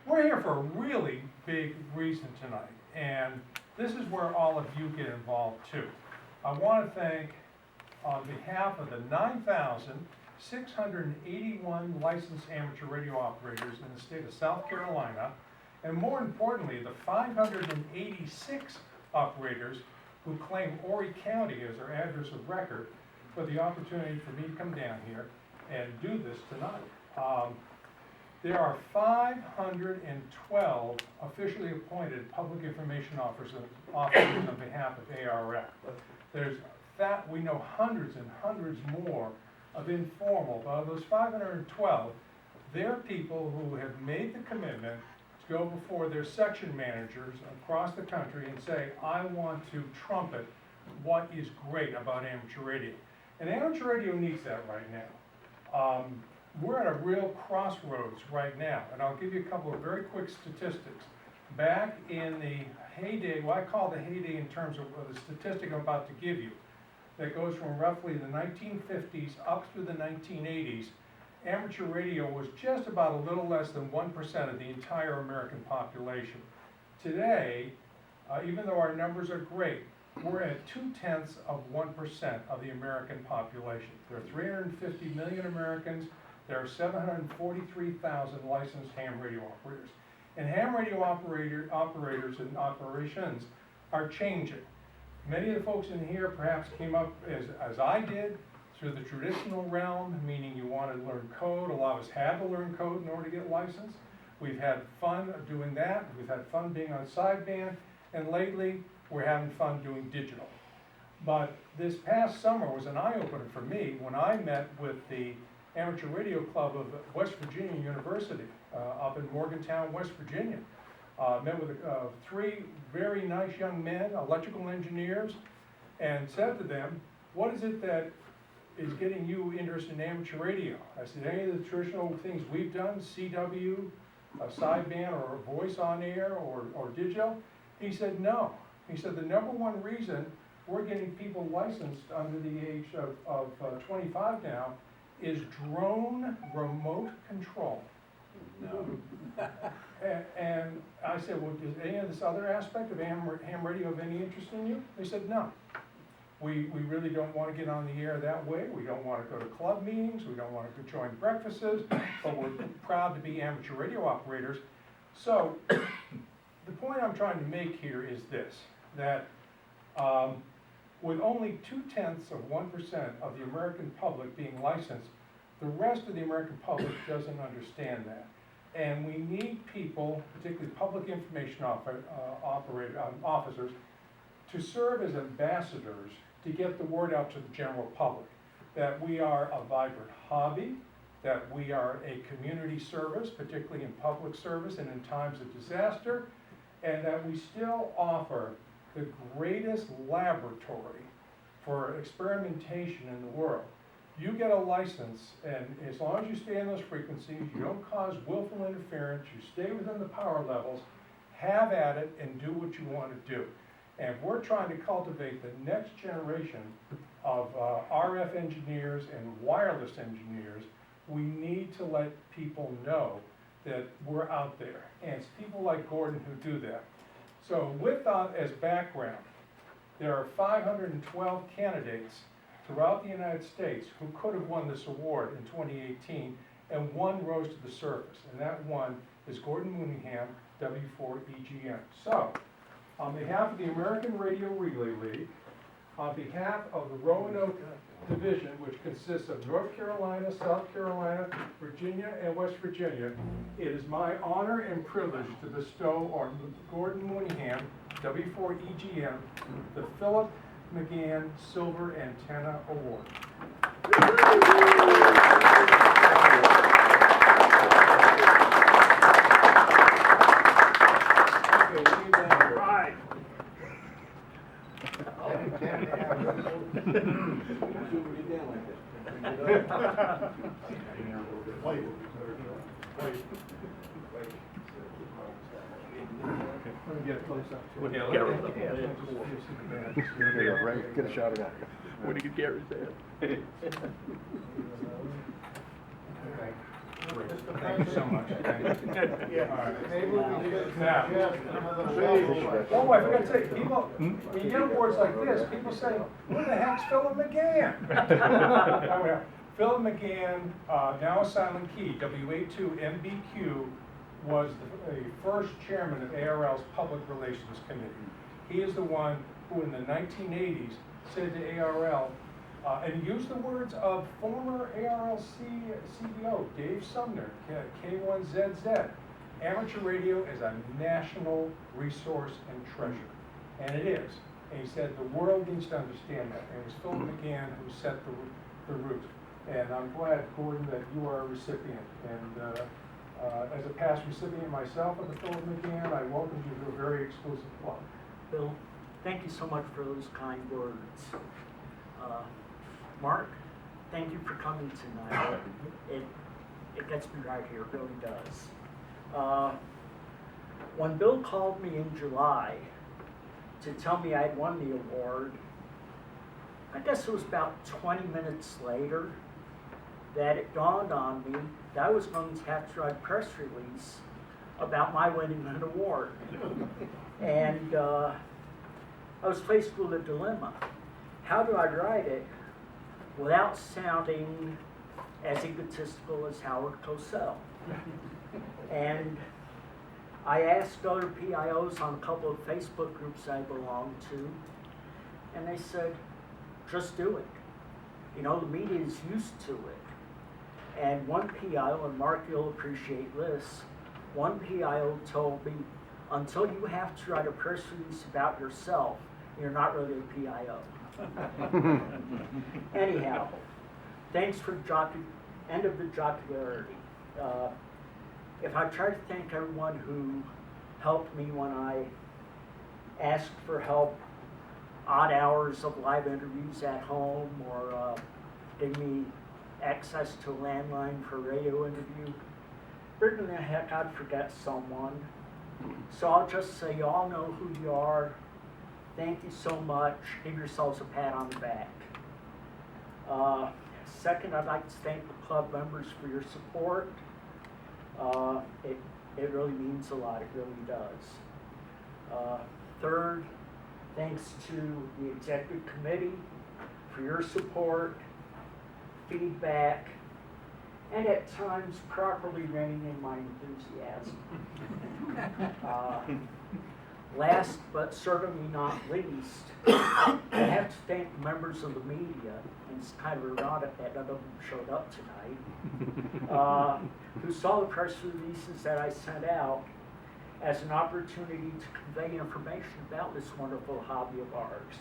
We're here for a really big reason tonight, and this is where all of you get involved too. I want to thank, on behalf of the 9,681 licensed amateur radio operators in the state of South Carolina, and more importantly, the 586 operators who claim Horry County as their address of record, for the opportunity for me to come down here and do this tonight. There are 512 officially appointed public information officers on behalf of ARRL. There's that, we know hundreds and hundreds more of informal, but of those 512, they're people who have made the commitment to go before their section managers across the country and say, I want to trumpet what is great about amateur radio. And amateur radio needs that right now. We're at a real crossroads right now, and I'll give you a couple of very quick statistics. Back in the heyday, well, I call the heyday in terms of the statistic I'm about to give you, that goes from roughly the 1950s up through the 1980s, amateur radio was just about a little less than 1% of the entire American population. Today, even though our numbers are great, we're at 0.2% of the American population. There are 350 million Americans. There are 743,000 licensed ham radio operators. And ham radio operators and operations are changing. Many of the folks in here perhaps came up, as I did, through the traditional realm, meaning you wanted to learn code. A lot of us had to learn code in order to get licensed. We've had fun doing that. We've had fun being on sideband. And lately, we're having fun doing digital. But this past summer was an eye-opener for me when I met with the Amateur Radio Club of West Virginia University up in Morgantown, West Virginia. Met with three very nice young men, electrical engineers, and said to them, what is it that is getting you interested in amateur radio? I said, any of the traditional things we've done, CW, sideband, or voice on air, or digital? He said, no. He said, the number one reason we're getting people licensed under the age of 25 now is drone remote control. No. And I said, well, is any of this other aspect of ham radio of any interest in you? They said, no. We really don't want to get on the air that way. We don't want to go to club meetings. We don't want to join breakfasts, but we're proud to be amateur radio operators. So the point I'm trying to make here is this, that with only 0.2% of the American public being licensed, the rest of the American public doesn't understand that. And we need people, particularly public information officers, to serve as ambassadors to get the word out to the general public that we are a vibrant hobby, that we are a community service, particularly in public service and in times of disaster, and that we still offer the greatest laboratory for experimentation in the world. You get a license, and as long as you stay in those frequencies, you don't cause willful interference, you stay within the power levels, have at it and do what you want to do. And if we're trying to cultivate the next generation of RF engineers and wireless engineers, we need to let people know that we're out there. And it's people like Gordon who do that. So with that as background, there are 512 candidates throughout the United States who could have won this award in 2018, and one rose to the surface, and that one is Gordon Mooneyhan, W4EGM. So, on behalf of the American Radio Relay League, on behalf of the Roanoke Division, which consists of North Carolina, South Carolina, Virginia, and West Virginia, it is my honor and privilege to bestow on Gordon Mooneyhan, W4EGM, the Philip McGan Silver Antenna Award. Right. Let me get a close up. Get a shot of that. When you get Gary's head. Okay. Great. Thank you so much. Thank you. Yeah. All right. Maybe we should Now. suggest another level. Oh, I forgot to say, people, when you get awards like this, people say, who the heck's Philip McGan? Oh, yeah. Philip McGan, now a silent key, WA2MBQ, was the first chairman of ARRL's Public Relations Committee. He is the one who in the 1980s said to ARRL, and he used the words of former ARRL CEO Dave Sumner, K1ZZ, amateur radio is a national resource and treasure. And it is. And he said the world needs to understand that. And it was Philip McGan who set the root. And I'm glad, Gordon, that you are a recipient. And as a past recipient myself of the Philip McGan, I welcome you to a very exclusive club. Bill, thank you so much for those kind words. Mark, thank you for coming tonight. It gets me right here, it really does. When Bill called me in July to tell me I'd won the award, I guess it was about 20 minutes later that it dawned on me that I was going to have to write a press release about my winning an award. And I was faced with a dilemma. How do I write it without sounding as egotistical as Howard Cosell? And I asked other PIOs on a couple of Facebook groups I belong to, and they said, just do it. You know, the media is used to it. And one PIO, and Mark, you'll appreciate this, one PIO told me, until you have to write a press release about yourself, you're not really a PIO. Anyhow, thanks for the end of the jocularity. If I try to thank everyone who helped me when I asked for help, odd hours of live interviews at home, or gave me access to a landline for a radio interview, bringing the heck I'd forget someone. So I'll just say, you all know who you are. Thank you so much. Give yourselves a pat on the back. Second, I'd like to thank the club members for your support. It really means a lot, it really does. Third, thanks to the executive committee for your support, feedback, and at times properly reining in my enthusiasm. Last but certainly not least, I have to thank the members of the media, and it's kind of ironic that none of them showed up tonight, who saw the press releases that I sent out as an opportunity to convey information about this wonderful hobby of ours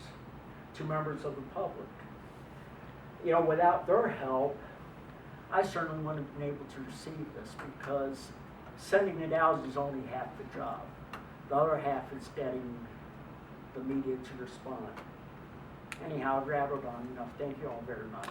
to members of the public. You know, without their help, I certainly wouldn't have been able to receive this, because sending it out is only half the job. The other half is getting the media to respond. Anyhow, I've rattled on enough. Thank you all very much.